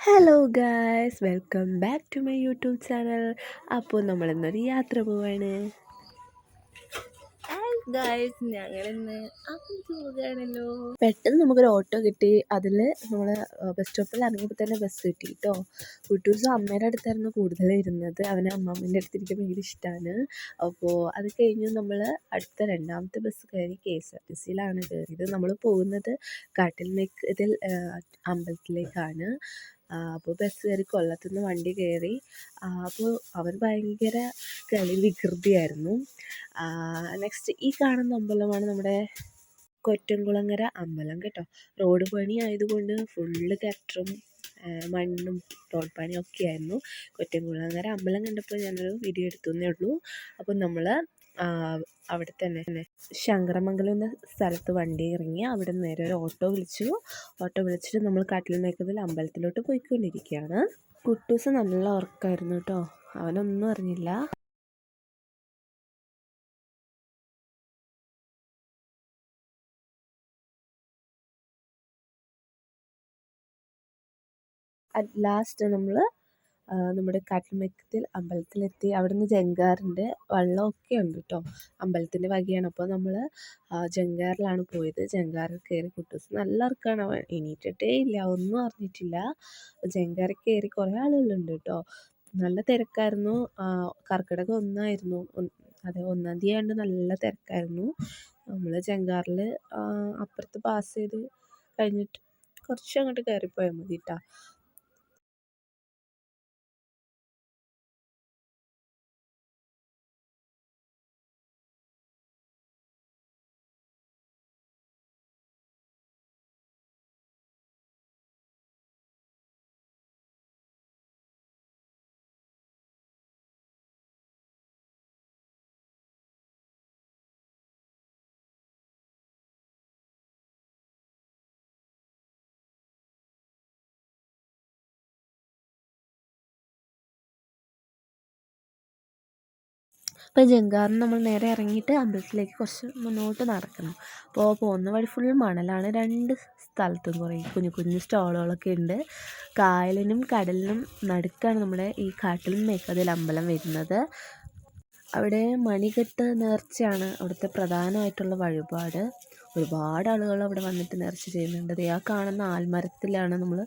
Hello guys, welcome back to my YouTube channel. അപ്പോൾ നമ്മളിന്നൊരു യാത്ര പോവാണ്. ഗായ്സ് ഞങ്ങളിന്ന് പോവുകയാണല്ലോ. പെട്ടെന്ന് നമുക്കൊരു ഓട്ടോ കിട്ടി. അതിൽ നമ്മൾ ബസ് സ്റ്റോപ്പിൽ ഇറങ്ങിയപ്പോൾ തന്നെ ബസ് കിട്ടി കേട്ടോ. കുട്ടൂസും അമ്മേൻ്റെ അടുത്തായിരുന്നു കൂടുതൽ ഇരുന്നത്. അവന് അമ്മമ്മേൻ്റെ അടുത്തിരിക്കാൻ ഭയങ്കര ഇഷ്ടമാണ്. അപ്പോൾ അത് കഴിഞ്ഞ് നമ്മൾ അടുത്ത രണ്ടാമത്തെ ബസ് കയറി KSRTCയിലാണ് കയറിയത്. നമ്മൾ പോകുന്നത് കാട്ടിൽമേക്ക് ഇതിൽ അമ്പലത്തിലേക്കാണ്. അപ്പോൾ ബസ് കയറി കൊല്ലത്തുനിന്ന് വണ്ടി കയറി. അപ്പോൾ അവൻ ഭയങ്കര കളി വികൃതിയായിരുന്നു. നെക്സ്റ്റ് ഈ കാണുന്ന അമ്പലമാണ് നമ്മുടെ കൊറ്റംകുളങ്ങര അമ്പലം കേട്ടോ. റോഡ് പണി ആയതുകൊണ്ട് ഫുള്ള് ഗട്ടറും മണ്ണും റോഡ് പണിയൊക്കെ ആയിരുന്നു. കൊറ്റംകുളങ്ങര അമ്പലം കണ്ടപ്പോൾ ഞാനൊരു വീഡിയോ എടുത്തേ ഉള്ളൂ. അപ്പം നമ്മൾ അവിടെ തന്നെ ശങ്കരമംഗലം എന്ന സ്ഥലത്ത് വണ്ടി ഇറങ്ങി അവിടെ നിന്ന് നേരെ ഒരു ഓട്ടോ വിളിച്ചിട്ട് നമ്മൾ കാട്ടിൽമേക്കതിൽ അമ്പലത്തിലോട്ട് പോയിക്കൊണ്ടിരിക്കുകയാണ്. കുട്ടൂസ് നല്ല ഉറക്കമായിരുന്നു കേട്ടോ. അവനൊന്നും അറിഞ്ഞില്ല. അറ്റ് ലാസ്റ്റ് നമ്മൾ നമ്മുടെ കാട്ടിൽമേക്കത്തിൽ അമ്പലത്തിലെത്തി. അവിടുന്ന് ജങ്കാറുണ്ട്, വെള്ളമൊക്കെ ഉണ്ട് കേട്ടോ. അമ്പലത്തിൻ്റെ വകയാണ്. അപ്പോൾ നമ്മൾ ജങ്കാറിലാണ് പോയത്. ജങ്കാറിൽ കയറി കുട്ടൂസ് നല്ല ഉറക്കമാണ്. അവൻ എണീറ്റിട്ടേ ഇല്ല, ഒന്നും അറിഞ്ഞിട്ടില്ല. ജങ്കാറിൽ കയറി കുറേ ആളുകളുണ്ട് കേട്ടോ. നല്ല തിരക്കായിരുന്നു. കർക്കിടകം 1 അതെ, 1-ാം തീയതി ആയതുകൊണ്ട് നല്ല തിരക്കായിരുന്നു. നമ്മൾ ജങ്കാറിൽ അപ്പുറത്ത് പാസ് ചെയ്ത് കഴിഞ്ഞിട്ട് കുറച്ച് അങ്ങോട്ട് കയറിപ്പോയാൽ മതി കേട്ടോ. അപ്പോൾ ജങ്കാറിന് നമ്മൾ നേരെ ഇറങ്ങിയിട്ട് അമ്പലത്തിലേക്ക് കുറച്ച് മുന്നോട്ട് നടക്കണം. അപ്പോൾ പോകുന്ന വഴി ഫുൾ മണലാണ്. 2 സ്ഥലത്തും കുറേ കുഞ്ഞു കുഞ്ഞു സ്റ്റോളുകളൊക്കെ ഉണ്ട്. കായലിനും കടലിനും നടുക്കാണ് നമ്മുടെ ഈ കാട്ടിൽമേക്കതിൽ അമ്പലം വരുന്നത്. അവിടെ മണികെട്ട് നേർച്ചയാണ് അവിടുത്തെ പ്രധാനമായിട്ടുള്ള വഴിപാട്. ഒരുപാട് ആളുകൾ അവിടെ വന്നിട്ട് നേർച്ച ചെയ്യുന്നുണ്ട്. ആ കാണുന്ന ആൽമരത്തിലാണ് നമ്മൾ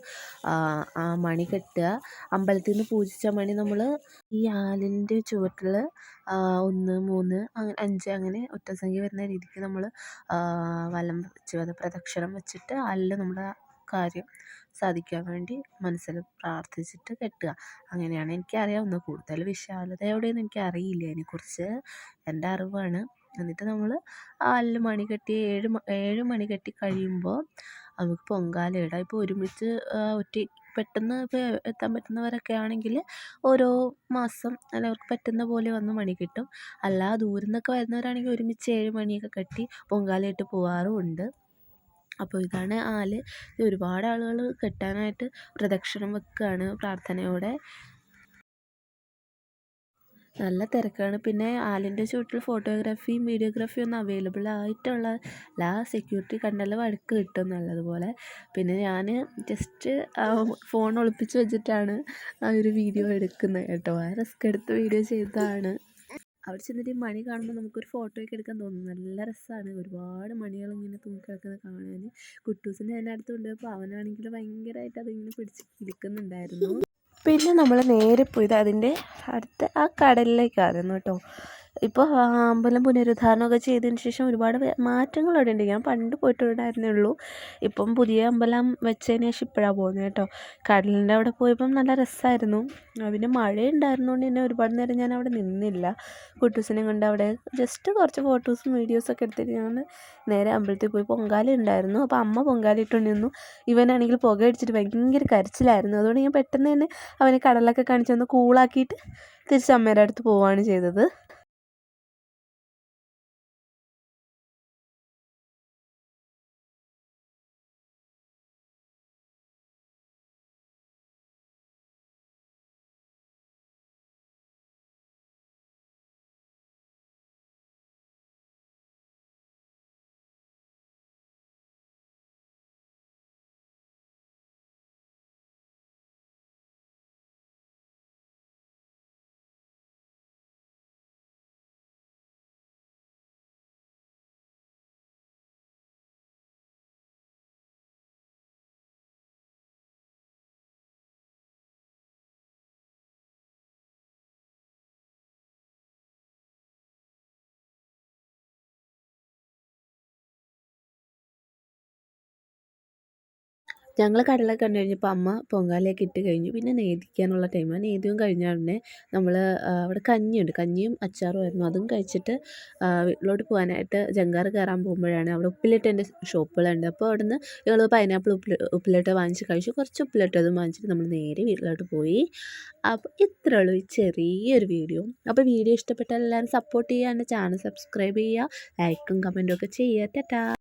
ആ മണി കെട്ടുക. അമ്പലത്തിൽ നിന്ന് പൂജിച്ച മണി നമ്മൾ ഈ ആലിൻ്റെ ചുവട്ടിൽ 1, 3, 5 അങ്ങനെ ഒറ്റസംഖ്യ വരുന്ന രീതിക്ക് നമ്മൾ വലം വെച്ച്, അത് പ്രദക്ഷിണം വെച്ചിട്ട് ആലിൽ നമ്മുടെ കാര്യം സാധിക്കാൻ വേണ്ടി മനസ്സിൽ പ്രാർത്ഥിച്ചിട്ട് കെട്ടുക. അങ്ങനെയാണ് എനിക്കറിയാവുന്നത്. കൂടുതൽ വിശാലതയോടെയൊന്നും എനിക്കറിയില്ല അതിനെക്കുറിച്ച്. എൻ്റെ അറിവാണ്. എന്നിട്ട് നമ്മൾ ആലിൽ മണി കെട്ടി 7 മണി കെട്ടി കഴിയുമ്പോൾ നമുക്ക് പൊങ്കാല ഇടാം. ഇപ്പോൾ ഒരുമിച്ച് പെട്ടെന്ന് ഇപ്പോൾ എത്താൻ പറ്റുന്നവരൊക്കെ ആണെങ്കിൽ ഓരോ മാസം അല്ല അവർക്ക് പറ്റുന്ന പോലെ വന്ന് മണി കെട്ടും. അല്ല ദൂരെ നിന്നൊക്കെ വരുന്നവരാണെങ്കിൽ ഒരുമിച്ച് 7 മണിയൊക്കെ കെട്ടി പൊങ്കാലയിട്ട് പോകാറുമുണ്ട്. അപ്പോൾ ഇതാണ് ആല്. ഒരുപാട് ആളുകൾ കെട്ടാനായിട്ട് പ്രദക്ഷിണം വെക്കുകയാണ് പ്രാർത്ഥനയോടെ. നല്ല തിരക്കാണ്. പിന്നെ ആലിൻ്റെ ചുവട്ടിൽ ഫോട്ടോഗ്രാഫിയും വീഡിയോഗ്രാഫിയും ഒന്നും അവൈലബിൾ ആയിട്ടുള്ള സെക്യൂരിറ്റി കണ്ടാൽ വഴക്ക് കിട്ടും നല്ലതുപോലെ. പിന്നെ ഞാൻ ജസ്റ്റ് ഫോൺ ഒളിപ്പിച്ച് വെച്ചിട്ടാണ് ആ ഒരു വീഡിയോ എടുക്കുന്നത് കേട്ടോ. ആ റിസ്ക് എടുത്ത് വീഡിയോ ചെയ്തതാണ്. അവിടെ ചെന്നിട്ട് ഈ മണി കാണുമ്പോൾ നമുക്കൊരു ഫോട്ടോയൊക്കെ എടുക്കാൻ തോന്നും. നല്ല രസമാണ്. ഒരുപാട് മണികൾ ഇങ്ങനെ തൂക്കിക്കിടക്കുന്നത് കാണാൻ. കുട്ടൂസിനെ അതിൻ്റെ അടുത്ത് കൊണ്ടുപോയപ്പോൾ അവനാണെങ്കിൽ ഭയങ്കരമായിട്ട് അതിങ്ങനെ പിടിച്ച് ഇരിക്കുന്നുണ്ടായിരുന്നു. പിന്നെ നമ്മൾ നേരെ പോയത് അതിൻ്റെ അടുത്ത ആ കടലിലേക്കായിരുന്നു കേട്ടോ. ഇപ്പോൾ അമ്പലം പുനരുദ്ധാരണമൊക്കെ ചെയ്തതിന് ശേഷം ഒരുപാട് മാറ്റങ്ങൾ അവിടെ ഉണ്ട്. ഞാൻ പണ്ട് പോയിട്ടുണ്ടായിരുന്നേ ഉള്ളൂ. ഇപ്പം പുതിയ അമ്പലം വെച്ചതിന് ശേഷം ഇപ്പോഴാണ് പോകുന്നത് കേട്ടോ. കടലിൻ്റെ അവിടെ പോയപ്പം നല്ല രസമായിരുന്നു. പിന്നെ മഴ ഉണ്ടായിരുന്നതുകൊണ്ട് തന്നെ ഒരുപാട് നേരം ഞാൻ അവിടെ നിന്നില്ല. കുട്ടൂസിനെ കൊണ്ട് അവിടെ ജസ്റ്റ് കുറച്ച് ഫോട്ടോസും വീഡിയോസൊക്കെ എടുത്തിട്ട് ഞാൻ നേരെ അമ്പലത്തിൽ പോയി. പൊങ്കാല ഉണ്ടായിരുന്നു. അപ്പോൾ അമ്മ പൊങ്കാല ഇട്ടുകൊണ്ടിരുന്നു. ഇവനാണെങ്കിൽ പുക അടിച്ചിട്ട് ഭയങ്കര കരച്ചിലായിരുന്നു. അതുകൊണ്ട് ഞാൻ പെട്ടെന്ന് തന്നെ അവനെ കടലൊക്കെ കാണിച്ചൊന്ന് കൂളാക്കിയിട്ട് തിരിച്ച് അമ്മേൻ്റെ അടുത്ത് പോവുകയാണ് ചെയ്തത്. ഞങ്ങൾ കടലൊക്കെ കണ്ടു കഴിഞ്ഞപ്പോൾ അമ്മ പൊങ്കാലയൊക്കെ ഇട്ട് കഴിഞ്ഞു. പിന്നെ നേദിക്കാനുള്ള ടൈമാണ്. നേദ്യവും കഴിഞ്ഞ ഉടനെ നമ്മൾ അവിടെ കഞ്ഞിയുണ്ട്. കഞ്ഞിയും അച്ചാറുമായിരുന്നു. അതും കഴിച്ചിട്ട് വീട്ടിലോട്ട് പോകാനായിട്ട് ജങ്കാറ് കയറാൻ പോകുമ്പോഴാണ് അവിടെ ഉപ്പിലിട്ടതിൻ്റെ ഷോപ്പുകളുണ്ട്. അപ്പോൾ അവിടുന്ന് ഞങ്ങൾ പൈനാപ്പിൾ ഉപ്പിലിട്ട് വാങ്ങിച്ച് കഴിച്ചു. കുറച്ച് ഉപ്പിലിട്ടതും വാങ്ങിച്ചിട്ട് നമ്മൾ നേരെ വീട്ടിലോട്ട് പോയി. അപ്പോൾ ഇത്രേ ഉള്ളൂ ഈ ചെറിയൊരു വീഡിയോ. അപ്പോൾ വീഡിയോ ഇഷ്ടപ്പെട്ടാൽ എല്ലാവരും സപ്പോർട്ട് ചെയ്യുക. എൻ്റെ ചാനൽ സബ്സ്ക്രൈബ് ചെയ്യുക. ലൈക്കും കമൻറ്റും ഒക്കെ ചെയ്യുക. ടാറ്റാ.